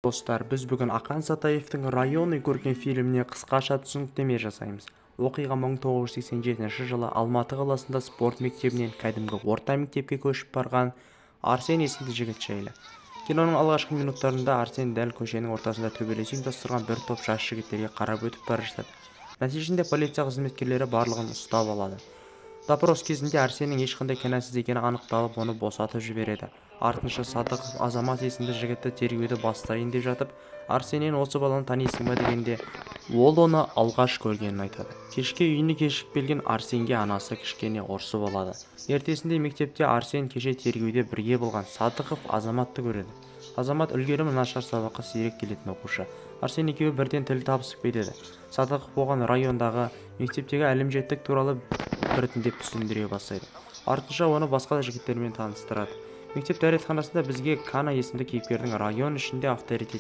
Достар, біз бүгін Ақан Сатаевтың «Районы» көркем фильміне қысқаша түсініктеме жасаймыз. Оқиға 1987 жылы Алматы қаласында спорт мектебінен кәдімгі орта мектепке көшіп барған Арсен есімді жігіт жайлы. Киноның алғашқы минуттарында Арсен дәл көшенің ортасында төбелес ұйымдастырған бір топ жас жігіттерге қарап өтіп бара жатады. Нәтижесінде полиция қызметкерлері барлығын ұстап алады. Допрос кезінде Арсеннің ешқандай кінәсіз екені анықталып, оны босатып жібереді. Артынша Садықов Азамат есімді жігітті тергеуді бастайын деп жатып, Арсеннен осы баланы танисың ба дегенде, ол оны алғаш көргенін айтады. Кешке үйіне кешігіп келген Арсенге анасы кішкене ұрсы болады. Ертесінде мектепте Арсен кеше тергеуде бірге болған Садықов Азаматты көреді. Азамат үлгерімі нашар, сабаққа сирек келетін оқушы. Арсен екеуі бірден тіл табысып кетеді. Садықов оған райондағы мектептегі әлімжеттік туралы біртіндеп түсіндіре бастайды. Артынша оны басқа жігіттермен таныстырады. Мектеп дәретханасында бізге Кана есімді кейіпкердің район ішінде авторитет